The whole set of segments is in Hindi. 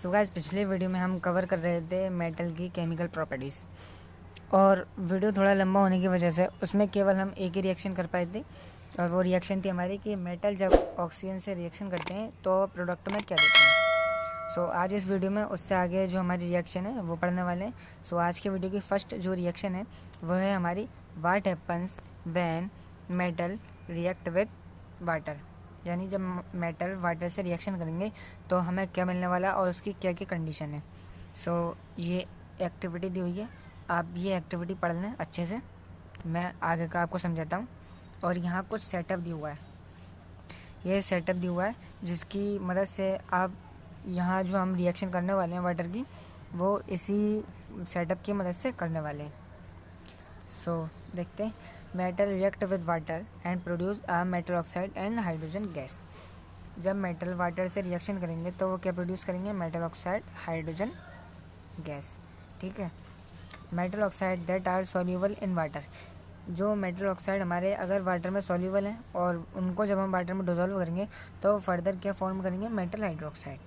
सो गाइस, पिछले वीडियो में हम कवर कर रहे थे मेटल की केमिकल प्रॉपर्टीज़, और वीडियो थोड़ा लंबा होने की वजह से उसमें केवल हम एक ही रिएक्शन कर पाए थे, और वो रिएक्शन थी हमारी कि मेटल जब ऑक्सीजन से रिएक्शन करते हैं तो प्रोडक्ट में क्या देते हैं। सो आज इस वीडियो में उससे आगे जो हमारी रिएक्शन है वो पढ़ने वाले हैं। सो आज के वीडियो की फर्स्ट जो रिएक्शन है वो है हमारी what happens when metal react with water, यानी जब मेटल वाटर से रिएक्शन करेंगे तो हमें क्या मिलने वाला और उसकी क्या क्या कंडीशन है। सो ये एक्टिविटी दी हुई है, आप ये एक्टिविटी पढ़ लें अच्छे से, मैं आगे का आपको समझाता हूँ। और यहाँ कुछ सेटअप दिया हुआ है, ये सेटअप दिया हुआ है जिसकी मदद से आप यहाँ जो हम रिएक्शन करने वाले हैं वाटर की, वो इसी सेटअप की मदद से करने वाले हैं। सो देखते हैं। Metal react with water and produce a metal oxide and hydrogen gas. जब मेटल वाटर से रिएक्शन करेंगे तो वो क्या प्रोड्यूस करेंगे? Metal oxide, hydrogen gas. ठीक है। Metal oxide that are soluble in water, जो मेटल ऑक्साइड हमारे अगर वाटर में सॉल्यूबल हैं और उनको जब हम वाटर में डिजोल्व करेंगे तो फर्दर क्या फॉर्म करेंगे? Metal hydroxide.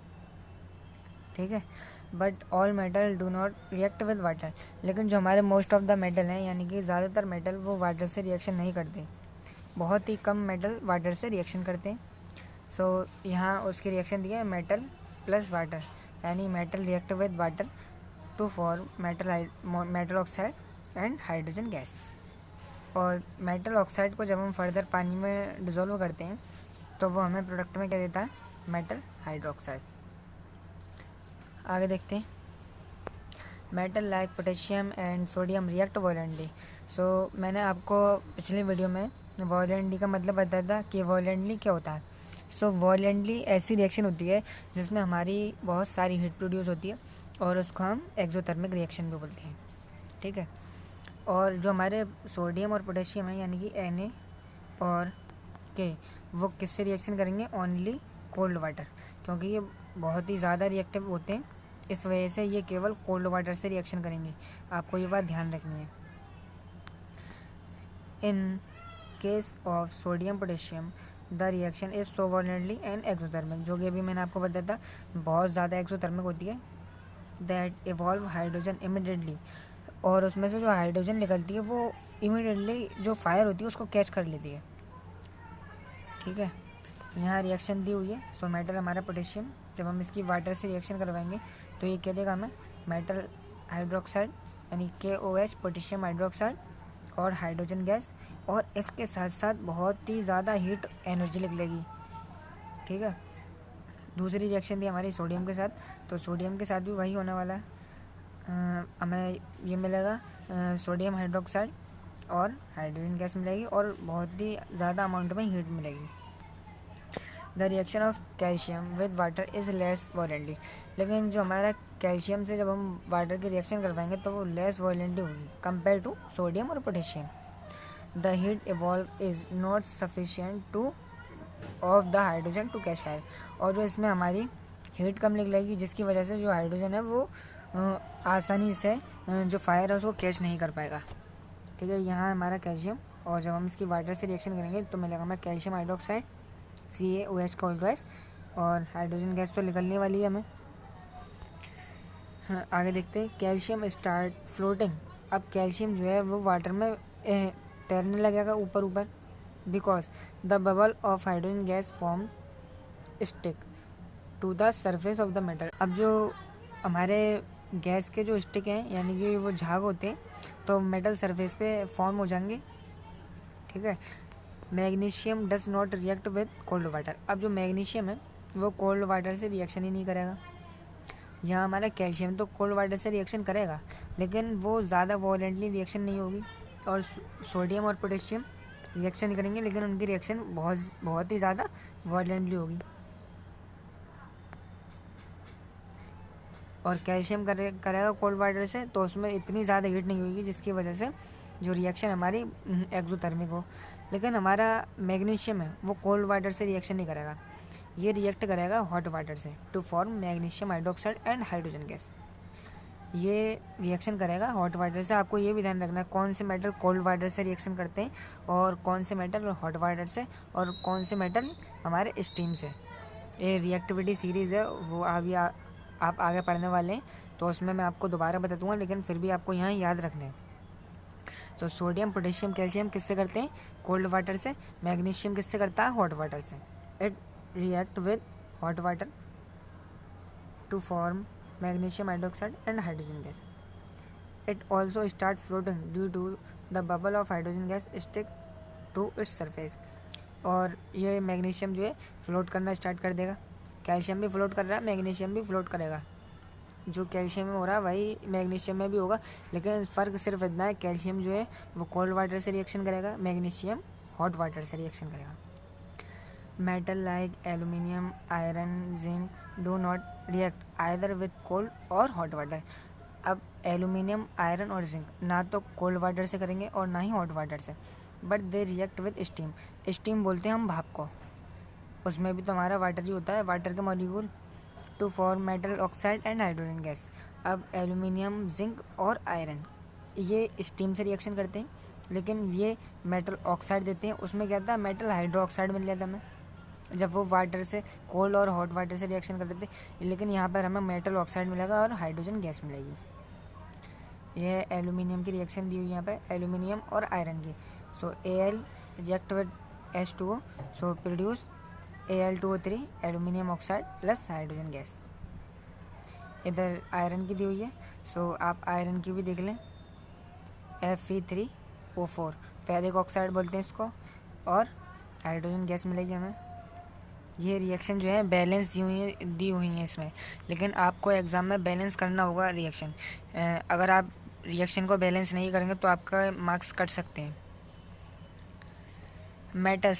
ठीक है। But all metal do not react with water, लेकिन जो हमारे मोस्ट ऑफ द मेटल हैं, यानी कि ज़्यादातर मेटल वो वाटर से रिएक्शन नहीं करते, बहुत ही कम मेटल वाटर से रिएक्शन करते हैं। सो यहाँ उसकी रिएक्शन दी है मेटल प्लस वाटर, यानी metal react with water to form metal oxide and hydrogen gas. और मेटल ऑक्साइड को जब हम फर्दर पानी में डिजोल्व करते हैं तो वो हमें प्रोडक्ट में क्या देता है? Metal hydroxide. आगे देखते हैं। Metal like potassium and sodium react violently. So मैंने आपको पिछले वीडियो में वॉयलेंटली का मतलब बताया था कि वॉयलेंटली क्या होता है। सो वॉयलेंटली ऐसी रिएक्शन होती है जिसमें हमारी बहुत सारी हीट प्रोड्यूस होती है और उसको हम एक्सोथर्मिक रिएक्शन भी बोलते हैं। ठीक है। और जो हमारे सोडियम और पोटेशियम है, यानी कि Na और K, वो किससे रिएक्शन करेंगे? ओनली कोल्ड वाटर, क्योंकि ये बहुत ही ज़्यादा रिएक्टिव होते हैं, इस वजह से ये केवल कोल्ड वाटर से रिएक्शन करेंगे। आपको ये बात ध्यान रखनी है। In case of sodium potassium the reaction is so voluntarily and exothermic, जो कि अभी मैंने आपको बताया था बहुत ज़्यादा एक्सोथर्मिक होती है। दैट इवॉल्व हाइड्रोजन इमिडिएटली, और उसमें से जो हाइड्रोजन निकलती है वो इमिडिएटली जो फायर होती है उसको कैच कर लेती है। ठीक है। यहाँ रिएक्शन दी हुई है। सो मेटल हमारा पोटेशियम, जब हम इसकी वाटर से रिएक्शन करवाएंगे तो ये क्या देगा हमें? मेटल हाइड्रोक्साइड, यानी KOH, पोटेशियम हाइड्रोक्साइड और हाइड्रोजन गैस, और इसके साथ साथ बहुत ही ज़्यादा हीट एनर्जी निकलेगी। ठीक है। दूसरी रिएक्शन थी हमारी सोडियम के साथ, तो सोडियम के साथ भी वही होने वाला है। हमें ये मिलेगा सोडियम हाइड्रोक्साइड और हाइड्रोजन गैस मिलेगी, और बहुत ही ज़्यादा अमाउंट में हीट मिलेगी। The reaction of calcium with water is less violently, लेकिन जो हमारा कैल्शियम से जब हम वाटर की रिएक्शन करवाएंगे तो वो लेस वॉयलेंटली होगी कंपेयर टू सोडियम और potassium. The heat evolve is not sufficient to off the hydrogen to catch fire, और जो इसमें हमारी हीट कम निकलेगी जिसकी वजह से जो हाइड्रोजन है वो आसानी से जो फायर है उसको कैच नहीं कर पाएगा। ठीक है। यहाँ हमारा कैल्शियम, और जब हम इसकी वाटर से रिएक्शन करेंगे तो मिलेगा हमें calcium hydroxide CaOH cold gas, और हाइड्रोजन गैस तो निकलने वाली है हमें। हाँ, आगे देखते हैं। कैल्शियम स्टार्ट फ्लोटिंग, अब कैल्शियम जो है वो वाटर में तैरने लगेगा ऊपर ऊपर, because the bubble of hydrogen gas form stick to the surface of the metal. अब जो हमारे गैस के जो स्टिक हैं, यानी कि वो झाग होते हैं, तो मेटल सरफेस पे फॉर्म हो जाएंगे। ठीक है। Magnesium does not react with cold water, अब जो मैग्नीशियम है वो कोल्ड वाटर से रिएक्शन ही नहीं करेगा। यहाँ हमारा कैल्शियम तो कोल्ड वाटर से रिएक्शन करेगा, लेकिन वो ज़्यादा वॉलेंटली रिएक्शन नहीं होगी। और सोडियम और पोटेशियम रिएक्शन नहीं करेंगे, लेकिन उनकी रिएक्शन बहुत ही ज़्यादा वॉलेंटली होगी। और कैल्शियम करेगा कोल्ड वाटर से, तो उसमें इतनी ज़्यादा हीट नहीं होगी जिसकी वजह से जो रिएक्शन हमारी एक्सोथर्मिक हो। लेकिन हमारा मैग्नीशियम है वो कोल्ड वाटर से रिएक्शन नहीं करेगा, ये रिएक्ट करेगा हॉट वाटर से to form magnesium hydroxide and hydrogen gas. ये रिएक्शन करेगा हॉट वाटर से। आपको ये भी ध्यान रखना है कौन से मेटल कोल्ड वाटर से रिएक्शन करते हैं और कौन से मेटल हॉट वाटर से, और कौन से मेटल हमारे स्टीम से। ये रिएक्टिविटी सीरीज़ है, वो अभी आप आगे पढ़ने वाले हैं तो उसमें मैं आपको दोबारा बता दूंगा, लेकिन फिर भी आपको यहाँ याद रखना है। तो सोडियम, पोटेशियम, कैल्शियम किससे करते हैं? कोल्ड वाटर से। मैग्नीशियम किससे करता है? हॉट वाटर से। It react with hot water to form magnesium hydroxide and hydrogen gas. It also start floating due to the bubble of hydrogen gas stick to its surface. और ये मैग्नीशियम जो है फ्लोट करना स्टार्ट कर देगा। कैल्शियम भी फ्लोट कर रहा है, मैग्नीशियम भी फ्लोट करेगा। जो कैल्शियम में हो रहा है वही मैग्नीशियम में भी होगा, लेकिन फ़र्क सिर्फ इतना है, कैल्शियम जो है वो कोल्ड वाटर से रिएक्शन करेगा, मैग्नीशियम हॉट वाटर से रिएक्शन करेगा। Metal like aluminium, iron, zinc do not react either with cold और हॉट वाटर। अब एल्यूमिनियम, आयरन और जिंक ना तो कोल्ड वाटर से करेंगे और ना ही हॉट वाटर से, but they react with steam. Steam बोलते हैं हम भाप को, उसमें भी तो हमारा वाटर ही होता है, वाटर के molecule, to form metal oxide and hydrogen gas. अब एल्यूमिनियम, जिंक और आयरन ये स्टीम से रिएक्शन करते हैं, लेकिन ये मेटल ऑक्साइड देते हैं। उसमें क्या था? मेटल हाइड्रो ऑक्साइड मिल जाता है हमें, जब वो वाटर से, कोल्ड और हॉट वाटर से रिएक्शन करते थे। लेकिन यहाँ पर हमें मेटल ऑक्साइड मिलेगा और हाइड्रोजन गैस मिलेगी। यह एल्यूमिनियम की रिएक्शन दी हुई है यहाँ पे, एल्यूमिनियम और आयरन की। सो Al react with H2O, so produce Al2O3 aluminium oxide plus hydrogen gas. इधर आयरन की दी हुई है, सो आप आयरन की भी देख लें, Fe3O4 फेरिक ऑक्साइड बोलते हैं इसको, और हाइड्रोजन गैस मिलेगी हमें। ये रिएक्शन जो है बैलेंस दी हुई हैं इसमें, लेकिन आपको एग्ज़ाम में बैलेंस करना होगा रिएक्शन। अगर आप रिएक्शन को बैलेंस नहीं करेंगे तो आपका मार्क्स कट सकते हैं। Metal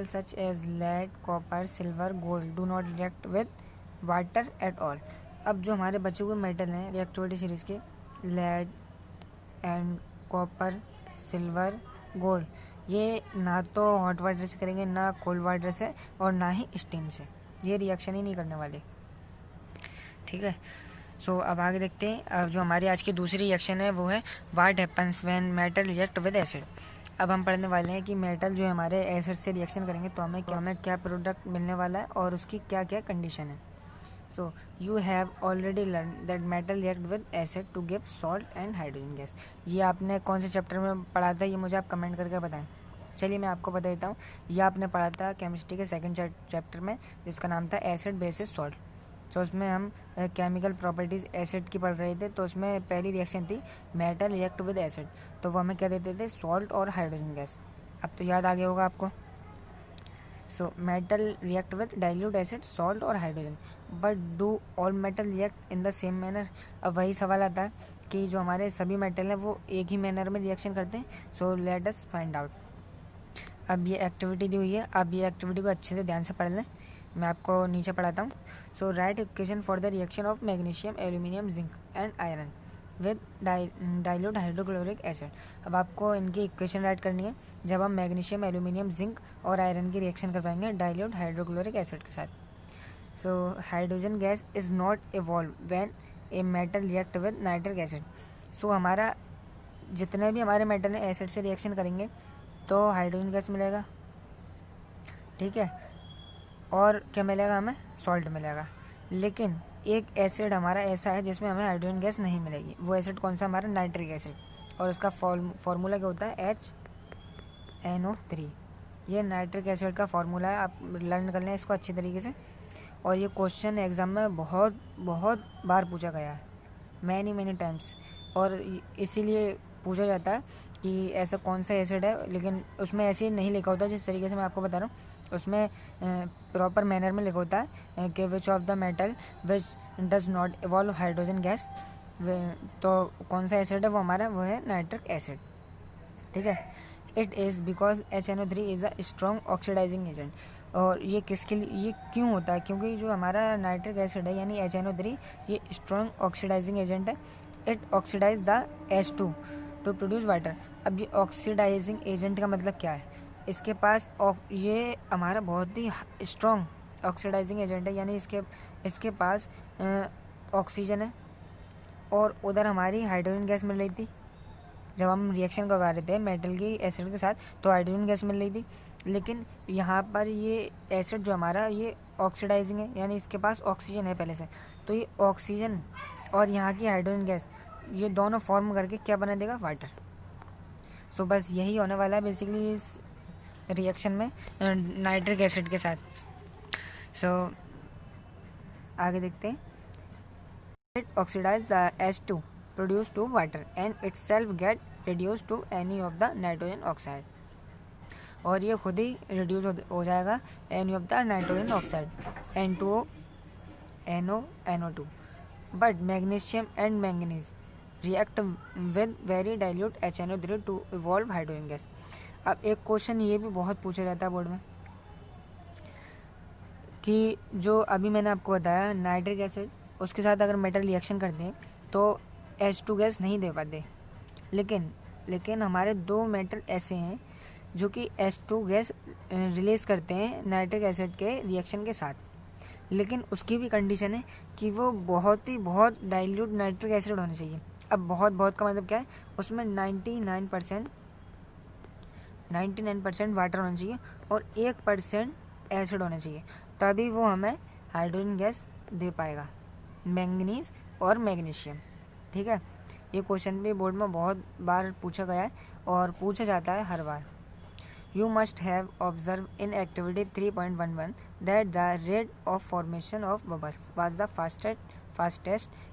such as lead, copper, silver, gold do not react with water at all. अब जो हमारे बचे हुए मेटल हैं रिएक्टिविटी सीरीज़ के, lead and copper, silver, gold, ये ना तो हॉट वाटर से करेंगे, ना कोल्ड वाटर से, और ना ही स्टीम से। ये रिएक्शन ही नहीं करने वाले, ठीक है। सो अब आगे देखते हैं। अब जो हमारी आज की दूसरी रिएक्शन है वो है what happens when metal react with acid. अब हम पढ़ने वाले हैं कि मेटल जो है हमारे एसिड से रिएक्शन करेंगे तो हमें क्या प्रोडक्ट मिलने वाला है और उसकी क्या क्या कंडीशन है। So you have already learn that metal react with acid to give salt and hydrogen gas. ये आपने कौन से चैप्टर में पढ़ा था, ये मुझे आप कमेंट करके बताएं। चलिए मैं आपको बता देता हूँ, ये आपने पढ़ा था केमिस्ट्री के सेकंड चैप्टर में, जिसका नाम था एसिड बेसिस सॉल्ट। तो उसमें हम केमिकल प्रॉपर्टीज़ एसिड की पढ़ रहे थे। तो उसमें पहली रिएक्शन थी मेटल रिएक्ट विद एसिड, तो वो हमें क्या देते थे? सॉल्ट और हाइड्रोजन गैस। अब तो याद आ गया होगा आपको। So metal react with dilute acid, salt और hydrogen, but do all metal react in the same manner. अब वही सवाल आता है कि जो हमारे सभी मेटल हैं वो एक ही मैनर में रिएक्शन करते हैं। So let us find out. अब ये एक्टिविटी दी हुई है, अब ये एक्टिविटी को अच्छे से ध्यान से पढ़ लें। मैं आपको नीचे पढ़ाता हूँ। So write equation for the reaction of magnesium, aluminium, zinc and iron with dilute hydrochloric acid. अब आपको इनकी इक्वेशन राइट करनी है जब हम मैग्नीशियम, एल्यूमिनियम, जिंक और आयरन की रिएक्शन करवाएंगे डाइल्यूट हाइड्रोक्लोरिक एसिड के साथ। So hydrogen gas is not evolve when a metal react with nitric acid. So हमारा जितने भी हमारे मेटल हैं एसिड से रिएक्शन करेंगे तो हाइड्रोजन गैस मिलेगा, ठीक है, और क्या मिलेगा? हमें सॉल्ट मिलेगा। लेकिन एक एसिड हमारा ऐसा है जिसमें हमें हाइड्रोजन गैस नहीं मिलेगी। वो एसिड कौन सा? हमारा नाइट्रिक एसिड, और उसका फार्मूला क्या होता है? HNO3। ये नाइट्रिक एसिड का फार्मूला है, आप लर्न कर लें इसको अच्छी तरीके से। और ये क्वेश्चन एग्ज़ाम में बहुत बहुत बार पूछा गया है, मैनी टाइम्स, और इसीलिए पूछा जाता है कि ऐसा कौन सा एसिड है, लेकिन उसमें ऐसे नहीं लिखा होता जिस तरीके से मैं आपको बता रहा हूँ। उसमें प्रॉपर मैनर में लिखा होता है कि which of the metal which does not evolve hydrogen gas. तो कौन सा एसिड है वो हमारा? वो है नाइट्रिक एसिड, ठीक है। It is because HNO3 is a strong oxidising agent. और ये किसके लिए, ये क्यों होता है? क्योंकि जो हमारा नाइट्रिक एसिड है यानी HNO3, ये स्ट्रॉन्ग ऑक्सीडाइजिंग एजेंट है। It oxidise the H2 to produce water. अब ये ऑक्सीडाइजिंग एजेंट का मतलब क्या है? इसके पास ये हमारा बहुत ही स्ट्रॉन्ग ऑक्सीडाइजिंग एजेंट है, यानी इसके पास ऑक्सीजन है, और उधर हमारी हाइड्रोजन गैस मिल रही थी। जब हम रिएक्शन करवा रहे थे मेटल की एसिड के साथ तो हाइड्रोजन गैस मिल रही थी, लेकिन यहाँ पर ये एसिड जो हमारा ये ऑक्सीडाइजिंग है, यानी इसके पास ऑक्सीजन है पहले से, तो ये ऑक्सीजन और यहाँ की हाइड्रोजन गैस ये दोनों फॉर्म करके क्या बना देगा, वाटर। सो बस यही होने वाला है बेसिकली इस रिएक्शन में नाइट्रिक एसिड के साथ। सो आगे देखते हैं। It oxidise the H2 produce to water and itself get reduce to any of the nitrogen oxide, और ये खुद ही रिड्यूस हो जाएगा any of the nitrogen oxide N2O NO NO2। But magnesium and manganese react with very dilute HNO3 to evolve hydrogen gas. अब एक क्वेश्चन ये भी बहुत पूछा जाता है बोर्ड में कि जो अभी मैंने आपको बताया नाइट्रिक एसिड उसके साथ अगर मेटल रिएक्शन करते हैं तो H2 गैस नहीं दे पाते, लेकिन हमारे दो मेटल ऐसे हैं जो कि H2 गैस रिलीज़ करते हैं नाइट्रिक एसिड के रिएक्शन के साथ, लेकिन उसकी भी कंडीशन है कि वो बहुत डाइल्यूट नाइट्रिक एसिड होना चाहिए। अब बहुत का मतलब क्या है, उसमें 99% वाटर होना चाहिए और 1% एसिड होना चाहिए, तभी वो हमें हाइड्रोजन गैस दे पाएगा, मैंगनीज और मैग्नीशियम। ठीक है, ये क्वेश्चन भी बोर्ड में बहुत बार पूछा गया है और पूछा जाता है हर बार। You must have observed in activity 3.11 that the rate of formation of bubbles was the fastest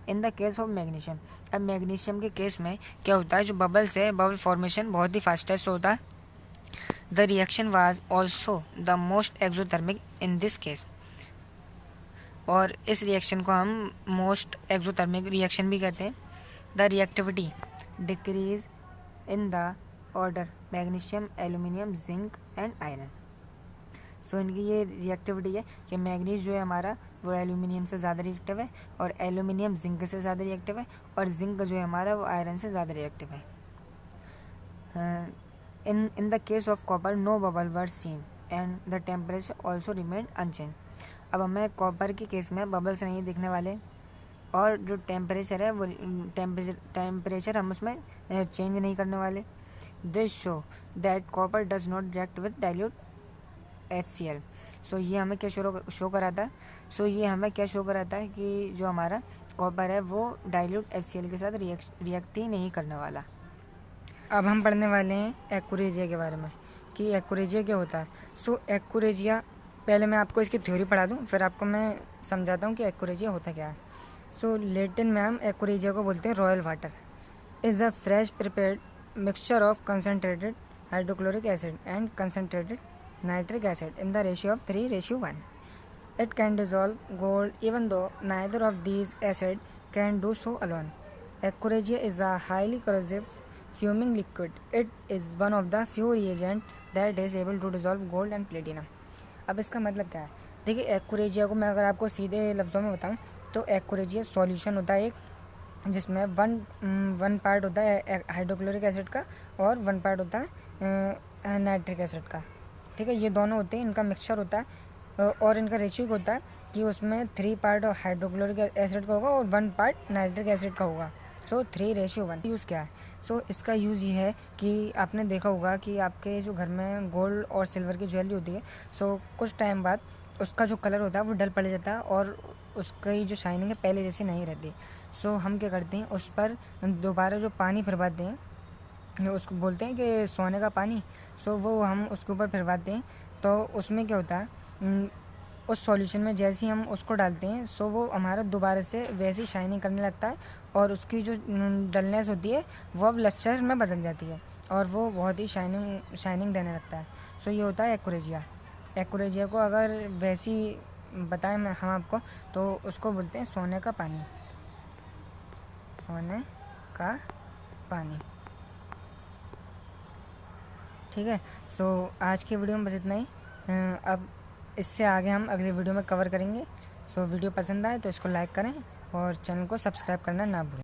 in the case of magnesium। अब मैग्नीशियम के केस में क्या होता है, जो बबल्स है बबल फॉर्मेशन बहुत ही फास्टेस्ट होता है। The reaction was also the most exothermic in this case, और इस रिएक्शन को हम मोस्ट एक्सोथर्मिक रिएक्शन भी कहते हैं। The reactivity decrease in the order magnesium, aluminium, zinc and iron. So इनकी ये रिएक्टिविटी है कि मैग्नीज जो है हमारा वो एल्यूमिनियम से ज़्यादा रिएक्टिव है, और एल्यूमिनियम जिंक से ज़्यादा रिएक्टिव है, और जिंक जो है हमारा वो आयरन से ज़्यादा रिएक्टिव है। In the case of copper no bubble were seen and the temperature also remain unchange. अब हमें कॉपर के केस में बबल्स नहीं दिखने वाले, और जो टेम्परेचर है वो टेम्परेचर हम उसमें चेंज नहीं करने वाले। This show that copper does not react with dilute HCl। सो ये हमें क्या शो कराता है, ये हमें क्या शो कराता है कि जो हमारा कॉपर है वो डाइल्यूट HCl के साथ रिएक्ट ही नहीं करने वाला। अब हम पढ़ने वाले हैं एक्यूरेजिया के बारे में कि एक्यूरेजिया क्या होता है। एक्यूरेजिया, पहले मैं आपको इसकी थ्योरी पढ़ा दूं, फिर आपको मैं समझाता हूं कि एक्यूरेजिया होता क्या है। लैटिन में हम एक्यूरेजिया को बोलते हैं royal water. Is a fresh prepared mixture of concentrated hydrochloric acid and concentrated nitric acid in the ratio of 3:1. It can dissolve gold even though neither of these acids can do so alone. Aquaregia is a highly corrosive fuming liquid. It is one of the few reagents that is able to dissolve gold and platinum. अब इसका मतलब क्या है, देखिए एक्यूरेजिया को मैं अगर आपको सीधे लफ्ज़ों में बताऊं तो एक्यूरेजिया सॉल्यूशन होता है एक, जिसमें वन पार्ट होता है हाइड्रोक्लोरिक एसिड का और 1 पार्ट होता है नाइट्रिक एसिड का। ठीक है, ये दोनों होते हैं, इनका मिक्सचर होता है, और इनका रेशियो होता है कि उसमें 3 पार्ट हाइड्रोक्लोरिक एसिड का होगा और 1 पार्ट नाइट्रिक एसिड का होगा। 3:1 यूज़ क्या है। इसका यूज़ ये है कि आपने देखा होगा कि आपके जो घर में गोल्ड और सिल्वर की ज्वेलरी होती है, कुछ टाइम बाद उसका जो कलर होता है वो डल पड़ जाता है और उसकी जो शाइनिंग है पहले जैसी नहीं रहती। हम क्या करते हैं, उस पर दोबारा जो पानी फिरवाते हैं, उसको बोलते हैं कि सोने का पानी। वो हम उसके ऊपर फिरवाते हैं, तो उसमें क्या होता है, उस सॉल्यूशन में जैसे ही हम उसको डालते हैं वो हमारा दोबारा से वैसी शाइनिंग करने लगता है, और उसकी जो डलनेस होती है वो अब लस्टर में बदल जाती है और वो बहुत ही शाइनिंग देने लगता है। ये होता है एक्यूरेजिया। एक्यूरेजिया को अगर वैसी बताएं हम आपको तो उसको बोलते हैं सोने का पानी, सोने का पानी। ठीक है, आज की वीडियो में बस इतना ही। अब इससे आगे हम अगली वीडियो में कवर करेंगे। वीडियो पसंद आए तो इसको लाइक करें और चैनल को सब्सक्राइब करना ना भूलें।